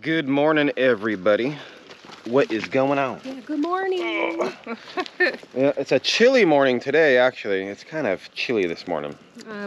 Good morning, everybody. What is going on? Yeah, good morning. Yeah, it's a chilly morning today, actually. It's kind of chilly this morning.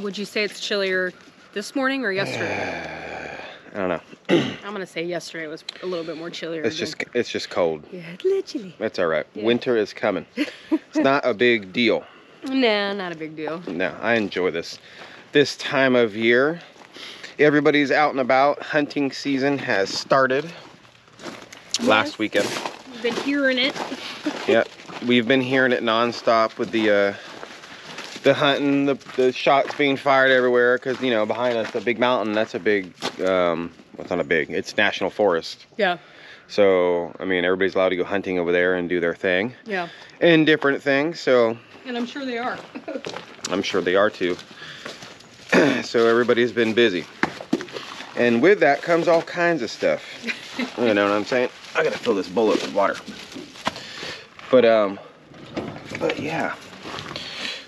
Would you say it's chillier this morning or yesterday? I don't know. I'm gonna say yesterday was a little bit more chillier. It's just cold. Yeah, it's a little chilly. That's all right. Yeah. Winter is coming. It's not a big deal. Nah, not a big deal. No, I enjoy this time of year. Everybody's out and about. Hunting season has started last weekend. We've been hearing it. Yeah, we've been hearing it nonstop with the hunting, the shots being fired everywhere. Because you know, behind us, the big mountain. That's a big. Well, it's not a big. It's national forest. Yeah. So I mean, everybody's allowed to go hunting over there and do their thing. Yeah. And different things. So. And I'm sure they are. I'm sure they are too. So everybody's been busy. And with that comes all kinds of stuff. You know what I'm saying? I gotta fill this bowl up with water. But yeah.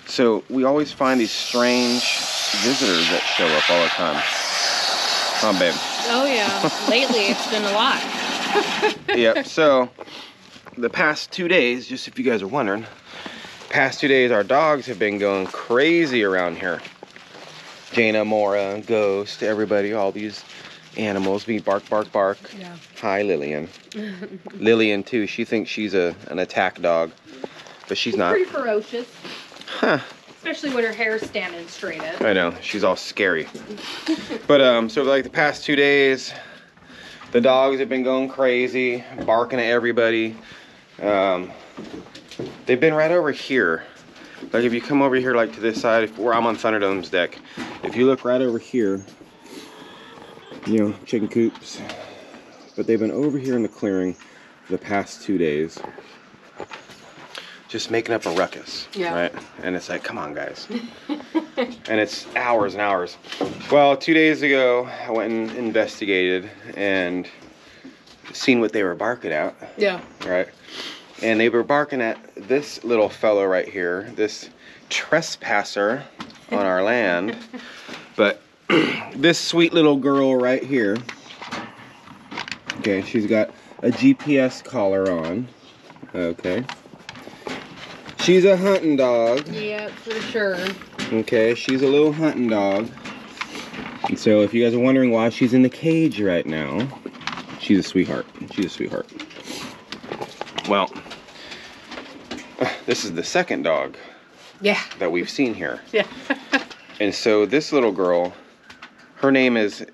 So we always find these strange visitors that show up all the time. Huh, babe? Oh yeah. Lately it's been a lot. Yep. So the past 2 days, just if you guys are wondering, past 2 days our dogs have been going crazy around here. Jaina, Mora, Ghost, everybody, all these animals be bark, bark, bark. Yeah. Hi, Lillian. Lillian too. She thinks she's an attack dog, but she's not. Pretty ferocious. Huh. Especially when her hair's standing straight up. I know. She's all scary. But so like the past 2 days, the dogs have been going crazy, barking at everybody. They've been right over here. Like if you come over here, like to this side, where I'm on Thunderdome's deck, if you look right over here, you know, chicken coops. But they've been over here in the clearing for the past 2 days, just making up a ruckus. Yeah. Right? And it's like, come on, guys. And it's hours and hours. Well, 2 days ago, I went and investigated and seen what they were barking at. Yeah. Right? And they were barking at this little fellow right here, this trespasser on our land. But this sweet little girl right here, okay, she's got a GPS collar on, okay. She's a hunting dog. Yeah, for sure. Okay, she's a little hunting dog. And so if you guys are wondering why she's in the cage right now, she's a sweetheart. She's a sweetheart. Well, this is the second dog that we've seen here. Yeah. And so this little girl, her name is,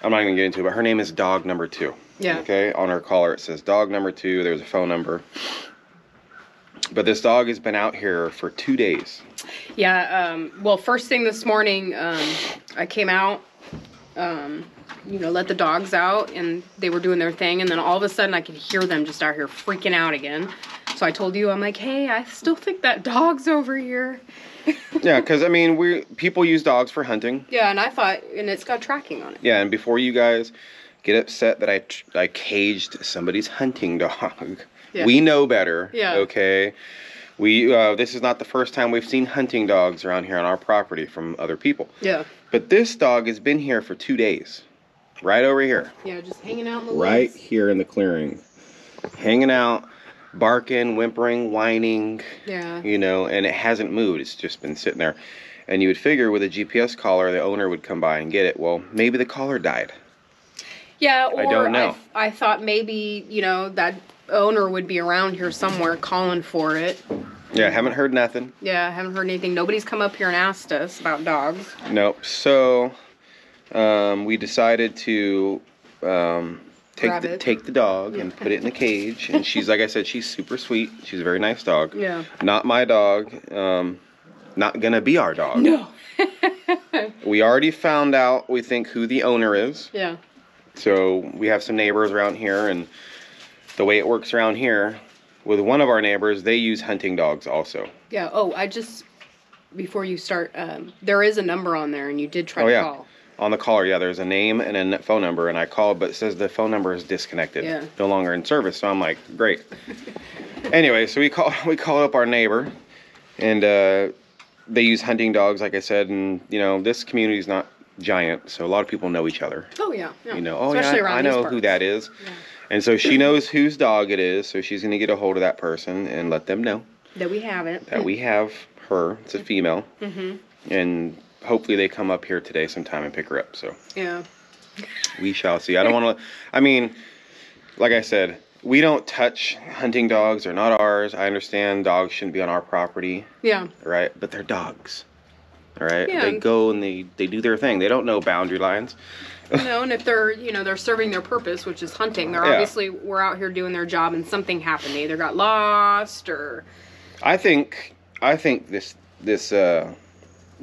I'm not going to get into it, but her name is dog number 2. Yeah. Okay, on her collar it says dog number 2. There's a phone number. But this dog has been out here for 2 days. Yeah, well, first thing this morning, I came out, you know, let the dogs out, and they were doing their thing, and then all of a sudden I could hear them just out here freaking out again. So I told you, I'm like, hey, I still think that dog's over here. Yeah, because, I mean, people use dogs for hunting. Yeah, and I thought, and it's got tracking on it. Yeah, and before you guys get upset that I caged somebody's hunting dog, Yeah. we know better, Yeah. okay? This is not the first time we've seen hunting dogs around here on our property from other people. Yeah. But this dog has been here for 2 days. Right over here. Yeah, just hanging out in the Right woods. here in the clearing. Hanging out, barking, whimpering, whining. Yeah. You know, and it hasn't moved. It's just been sitting there. And you would figure with a GPS collar, the owner would come by and get it. Well, maybe the collar died. Yeah, or I don't know. I thought maybe, you know, that owner would be around here somewhere calling for it. Yeah, haven't heard nothing. Yeah, haven't heard anything. Nobody's come up here and asked us about dogs. Nope. So we decided to take the dog and put it in the cage. And she's, like I said, she's super sweet. She's a very nice dog. Yeah. Not my dog. Not gonna be our dog. No. We already found out, we think, who the owner is. Yeah. So we have some neighbors around here, and the way it works around here, with one of our neighbors, they use hunting dogs also. Yeah. Oh, before you start, there is a number on there, and you did try to call. On the collar, yeah, there's a name and a phone number, and I called, but it says the phone number is disconnected. Yeah. No longer in service, so I'm like, great. Anyway, so we call up our neighbor, and they use hunting dogs, like I said, and, you know, this community's not giant, so a lot of people know each other. Oh yeah. You know, oh Especially yeah, around I these know parts. who that is. Yeah. And so she knows whose dog it is, so she's going to get a hold of that person and let them know That we have it. that we have her. It's a female. Mm-hmm. And hopefully they come up here today sometime and pick her up. So Yeah. we shall see. I don't want to, I mean, like I said, we don't touch hunting dogs. They're not ours. I understand dogs shouldn't be on our property. Yeah. Right? But they're dogs. All right? Yeah. They go and they do their thing. They don't know boundary lines. You know, and if they're, you know, they're serving their purpose, which is hunting, they're obviously, we're out here doing their job and something happened. They either got lost or... I think this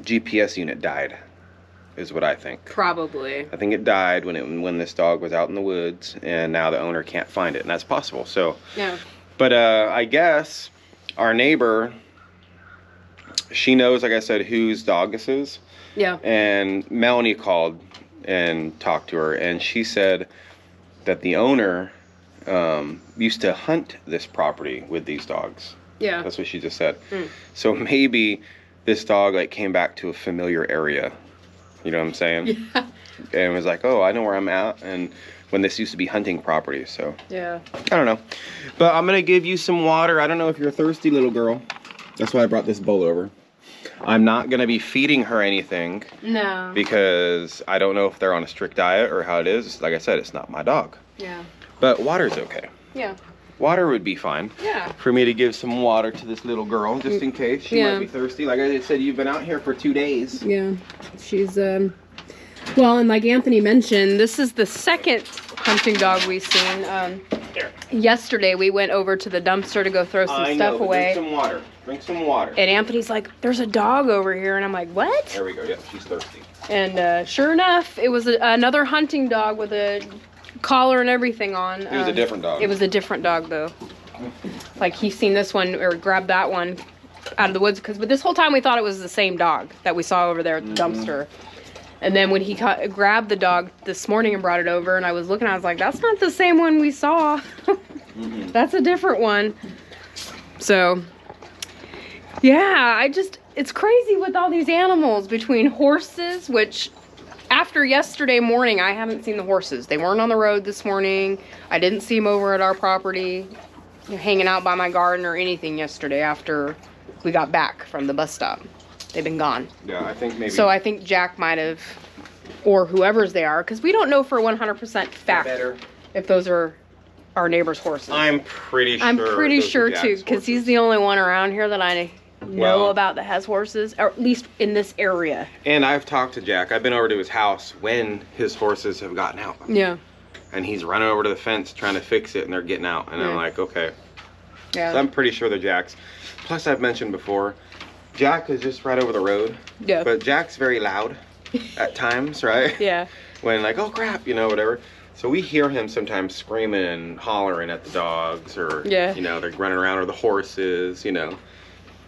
GPS unit died, is what I think. Probably. I think it died when this dog was out in the woods, and now the owner can't find it, and that's possible. So, Yeah. but I guess our neighbor, she knows, like I said, whose dog this is. Yeah. And Melanie called and talked to her, and she said that the owner used to hunt this property with these dogs. Yeah. That's what she just said. Mm. So maybe this dog like came back to a familiar area. You know what I'm saying? Yeah. And was like, oh, I know where I'm at. And when this used to be hunting property. So Yeah. I don't know. But I'm going to give you some water. I don't know if you're a thirsty little girl. That's why I brought this bowl over. I'm not going to be feeding her anything. No. Because I don't know if they're on a strict diet or how it is. Like I said, it's not my dog. Yeah. But water's okay. Yeah. Water would be fine. Yeah. For me to give some water to this little girl, just in case she might be thirsty. Like I said, you've been out here for 2 days. Yeah. She's, well, and like Anthony mentioned, this is the second hunting dog we've seen. Yesterday we went over to the dumpster to go throw some stuff away. Drink some water. Drink some water. And Anthony's like, there's a dog over here. And I'm like, what? There we go. Yeah, she's thirsty. And sure enough, it was another hunting dog with a collar and everything on. It was a different dog. It was a different dog, though. Like, he's seen this one, or grabbed that one out of the woods. But this whole time we thought it was the same dog that we saw over there at the dumpster. And then when he grabbed the dog this morning and brought it over, and I was looking, I was like, that's not the same one we saw. That's a different one. So, yeah, it's crazy with all these animals, between horses, which after yesterday morning, I haven't seen the horses. They weren't on the road this morning. I didn't see them over at our property, hanging out by my garden or anything yesterday after we got back from the bus stop. They've been gone. Yeah, I think maybe. So I think Jack might have, or whoever's they are, because we don't know for 100% fact if those are our neighbor's horses. I'm pretty sure. I'm pretty those are sure Jack's too, because horses. he's the only one around here that I know about that has horses, or at least in this area. And I've talked to Jack. I've been over to his house when his horses have gotten out. Yeah. And he's running over to the fence trying to fix it, and they're getting out. And I'm like, okay. Yeah. So I'm pretty sure they're Jack's. Plus, I've mentioned before, Jack is just right over the road. Yeah. But Jack's very loud at times, right? Yeah. When like, oh crap, you know, whatever. So we hear him sometimes screaming and hollering at the dogs, or you know, they're running around, or the horses, you know.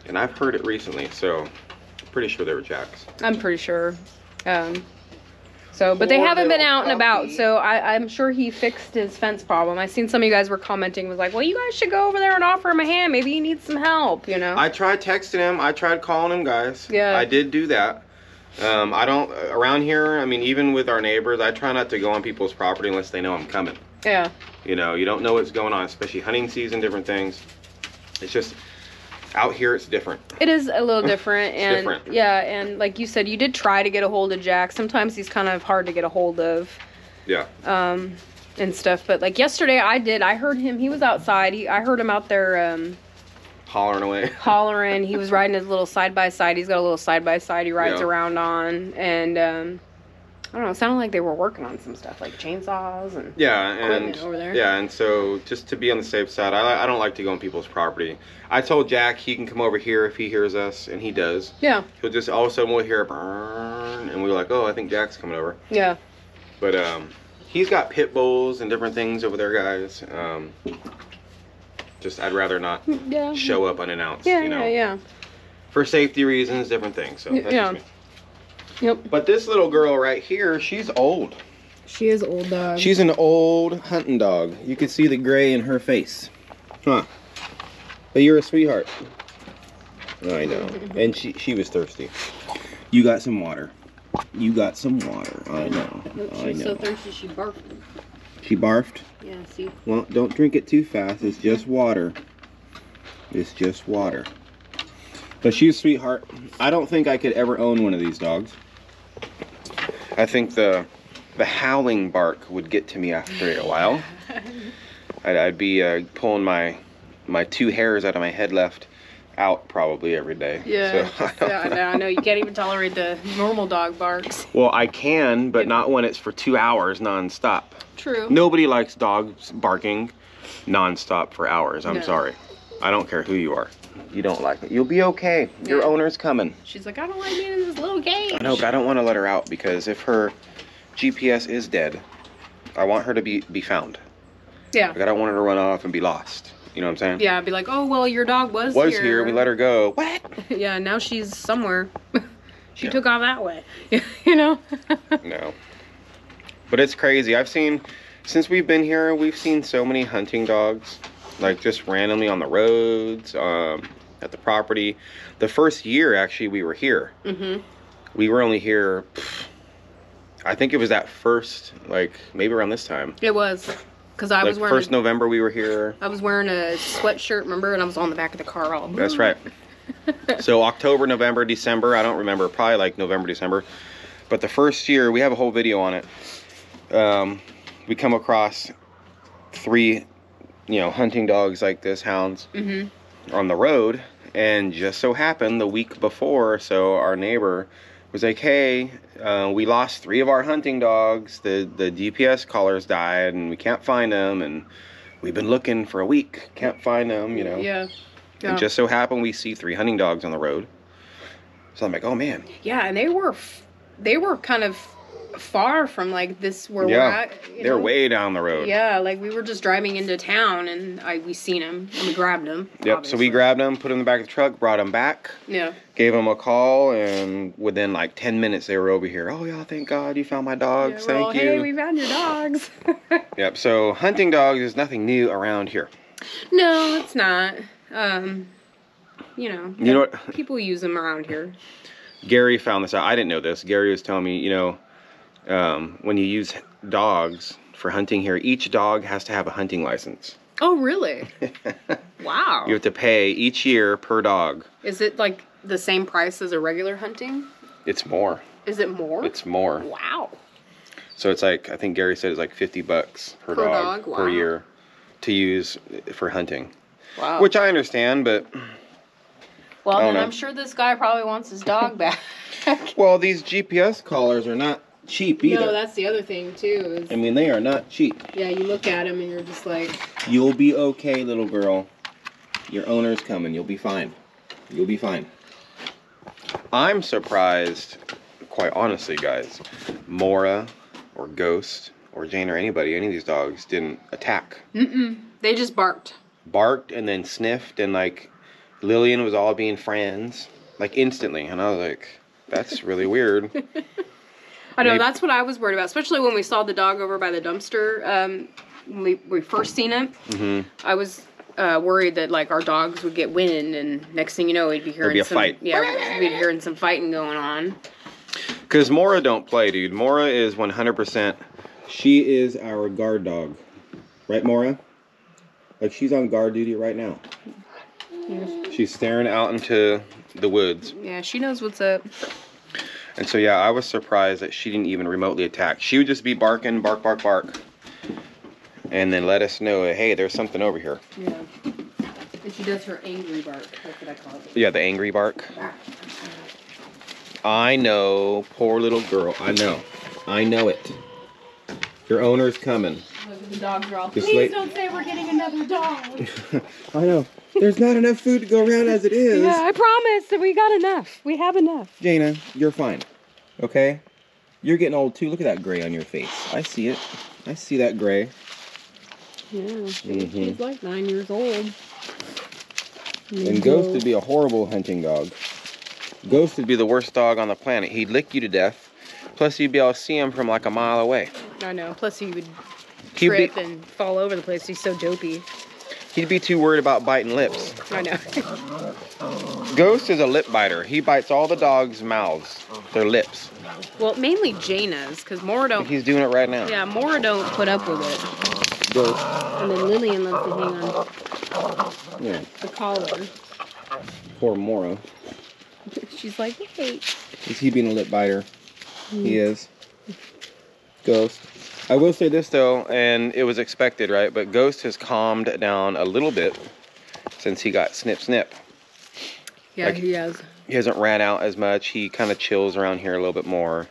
And I've heard it recently, so I'm pretty sure they were Jack's. I'm pretty sure. But they haven't been out and about, so I'm sure he fixed his fence problem. I seen some of you guys were commenting, was like, well, you guys should go over there and offer him a hand. Maybe he needs some help, you know? I tried texting him. I tried calling him, guys. Yeah. I did do that. I don't, around here, I mean, even with our neighbors, I try not to go on people's property unless they know I'm coming. Yeah. You know, you don't know what's going on, especially hunting season, different things. It's just, out here it's different. It is a little different. And different. Yeah, and like you said, you did try to get a hold of Jack. Sometimes he's kind of hard to get a hold of. Yeah. And stuff. But like yesterday I heard him, he was outside. I heard him out there hollering away. Hollering. He was riding his little side-by-side. He's got a little side-by-side he rides around on. And I don't know, it sounded like they were working on some stuff, like chainsaws and equipment over there. Yeah, and so just to be on the safe side, I don't like to go on people's property. I told Jack he can come over here if he hears us, and he does. Yeah. He'll just, all of a sudden we'll hear a burn, and we're like, oh, I think Jack's coming over. Yeah. But he's got pit bulls and different things over there, guys. Just, I'd rather not show up unannounced, you know. Yeah. For safety reasons, different things. So that's just me. Yep. But this little girl right here, she's old. She is old dog. She's an old hunting dog. You can see the gray in her face. Huh. But you're a sweetheart. I know. And she was thirsty. You got some water. You got some water. I know. Look, I she's know. so thirsty she barfed. She barfed? Yeah, see? Well, don't drink it too fast. It's just water. It's just water. But she's a sweetheart. I don't think I could ever own one of these dogs. I think the howling bark would get to me after a while. I'd be pulling my 2 hairs out of my head left out probably every day. Yeah, so, I know. You can't even tolerate the normal dog barks. Well, I can, but not when it's for 2 hours nonstop. True. Nobody likes dogs barking nonstop for hours. I'm No. sorry. I don't care who you are. You don't like it. You'll be okay. Your Yeah. owner's coming. She's like, I don't like being in this little cage. I know, but I don't want to let her out because if her GPS is dead, I want her to be found. Yeah. Like, I don't want her to run off and be lost. You know what I'm saying? Yeah, I'd be like, oh, well, your dog was here. We let her go. What? Yeah, now she's somewhere. She Yeah. took off that way. You know? No. But it's crazy. Since we've been here, we've seen so many hunting dogs. Like, just randomly on the roads, at the property. The first year, actually, we were here. Mm-hmm. We were only here, I think it was that first, like, maybe around this time. It was. Because I was Like, wearing... first November we were here. I was wearing a sweatshirt, remember? And I was on the back of the car all... That's right. So October, November, December, I don't remember, probably like November, December. But the first year, we have a whole video on it. We come across 3, hunting dogs like this, hounds, on the road. And just so happened the week before, so our neighbor was like, hey, we lost 3 of our hunting dogs. The GPS collars died and we can't find them. And we've been looking for a week. Can't find them, Yeah. And just so happened we see 3 hunting dogs on the road. So I'm like, oh man. Yeah, and they were kind of far from like this where we're at. They're way down the road. Yeah, like we were just driving into town and we seen them and we grabbed them. Yep. Obviously. So we grabbed them, put them in the back of the truck, brought them back. Yeah. Gave them a call, and within like 10 minutes they were over here. Oh yeah, thank God you found my dogs. Yeah, Thank you. Hey, we found your dogs. Yep. So hunting dogs is nothing new around here. No, it's not. You know what? People use them around here. Gary found this out. I didn't know this. Gary was telling me, when you use dogs for hunting here, each dog has to have a hunting license. Oh, really? Wow. You have to pay each year per dog. Is it like the same price as a regular hunting? It's more. Is it more? It's more. Wow. So it's like, I think Gary said it's like $50 per dog Wow. per year to use for hunting. Wow. Which I understand, but... Well, I don't then know. I'm sure this guy probably wants his dog back. Well, these GPS collars are not cheap either. No, that's the other thing, too. Is, I mean, they are not cheap. yeah, you look at him and you're just like... You'll be okay, little girl. Your owner's coming. You'll be fine. You'll be fine. I'm surprised, quite honestly, guys, Mora or Ghost or Jane or anybody, any of these dogs didn't attack. Mm-mm. They just barked. Barked and then sniffed, and like Lillian was all being friends, like instantly. And I was like, that's really weird. I know, that's what I was worried about, especially when we saw the dog over by the dumpster. When we first seen it, I was worried that like our dogs would get wind, and next thing you know, we'd be hearing There'd be a fight. Yeah, we'd be hearing some fighting going on. Because Mora don't play, dude. Mora is 100%. She is our guard dog, right, Mora? Like, she's on guard duty right now. She's staring out into the woods. Yeah, she knows what's up. And so, yeah, I was surprised that she didn't even remotely attack. She would just be barking, bark, bark, bark. And then let us know, hey, there's something over here. Yeah. And she does her angry bark. That's what I call it. Yeah, the angry bark. I know, poor little girl. I know. I know it. Your owner's coming. Look, the dogs are all, Just please wait. don't say we're getting another dog. I know. There's not enough food to go around as it is. Yeah, I promise that we got enough. We have enough. Jaina, you're fine. Okay? You're getting old too. Look at that gray on your face. I see it. I see that gray. Yeah, she's like 9 years old. And Ghost would be a horrible hunting dog. Ghost would be the worst dog on the planet. He'd lick you to death. Plus, you'd be able to see him from like a mile away. I know. Plus, he would trip and fall over the place. He's so dopey. He'd be too worried about biting lips. I know. Ghost is a lip biter. He bites all the dogs' mouths, their lips. Well, mainly Jaina's, because Mora don't. He's doing it right now. Yeah, Mora don't put up with it. Ghost. And then Lillian loves to hang on the collar. Poor Mora. She's like, wait. Is he being a lip biter? He is. Ghost. I will say this though, and it was expected, right? But Ghost has calmed down a little bit since he got snip snip. Yeah, like, he has. He hasn't ran out as much. He kind of chills around here a little bit more.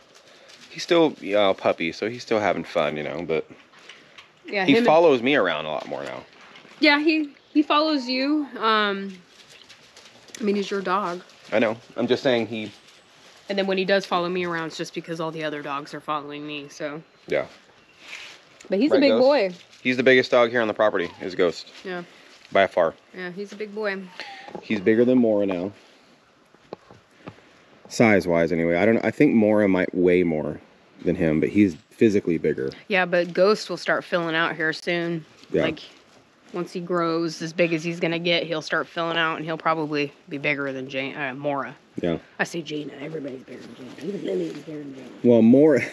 He's still a puppy, so he's still having fun, you know, but yeah, he follows me around a lot more now. Yeah, he follows you. I mean, he's your dog. I know. I'm just saying he... And then when he does follow me around, it's just because all the other dogs are following me, so... Yeah. But he's a big boy. He's the biggest dog here on the property, is Ghost. Yeah. By far. Yeah, he's a big boy. He's bigger than Mora now. Size-wise, anyway. I think Mora might weigh more than him, but he's physically bigger. Yeah, but Ghost will start filling out here soon. Yeah. Like, once he grows as big as he's going to get, he'll start filling out, and he'll probably be bigger than Mora. Yeah. I say Jaina. Everybody's bigger than Jaina. Even Lily's bigger than Jaina. Well, Mora...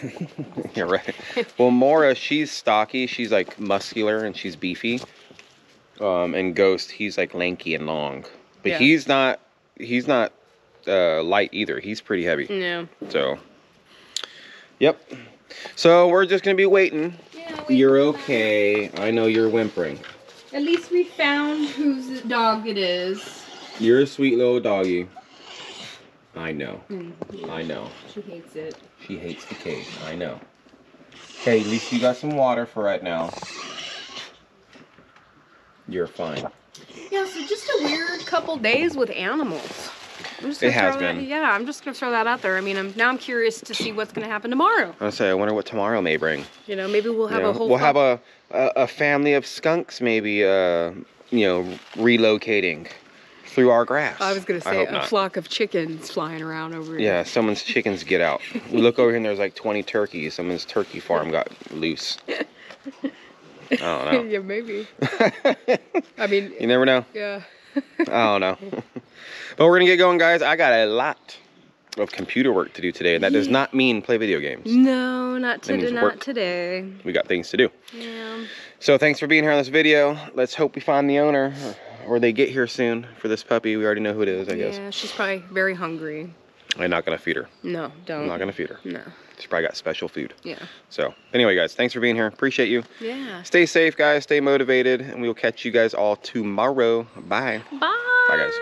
You're right. Well, Mora, she's stocky. She's, like, muscular, and she's beefy. And Ghost, he's, like, lanky and long. But yeah. He's not light either. He's pretty heavy. Yeah. So, yep. So, we're just going to be waiting. Yeah, you're okay. I know you're whimpering. At least we found whose dog it is. You're a sweet little doggy. I know. Yeah. I know. She hates it. She hates the cage. I know. Hey, at least you got some water for right now. You're fine. Yeah, so just a weird couple days with animals. It has been. Yeah, I'm just going to throw that out there. I mean, I'm curious to see what's going to happen tomorrow. I wonder what tomorrow may bring. You know, maybe we'll have a whole... We'll have a family of skunks maybe, you know, relocating through our grass. I was going to say a flock of chickens flying around over here. Yeah, someone's chickens get out. We look over here and there's like 20 turkeys. Someone's turkey farm got loose. I don't know. Yeah, maybe. I mean... You never know. Yeah. I don't know. But we're going to get going, guys. I got a lot of computer work to do today. And that does not mean play video games. No, not today. We got things to do. Yeah. So thanks for being here on this video. Let's hope we find the owner. Or they get here soon for this puppy. We already know who it is, I guess. Yeah, she's probably very hungry. I'm not going to feed her. No, don't. I'm not going to feed her. No. She's probably got special food. Yeah. So, anyway, guys, thanks for being here. Appreciate you. Yeah. Stay safe, guys. Stay motivated. And we will catch you guys all tomorrow. Bye. Bye. Bye, guys.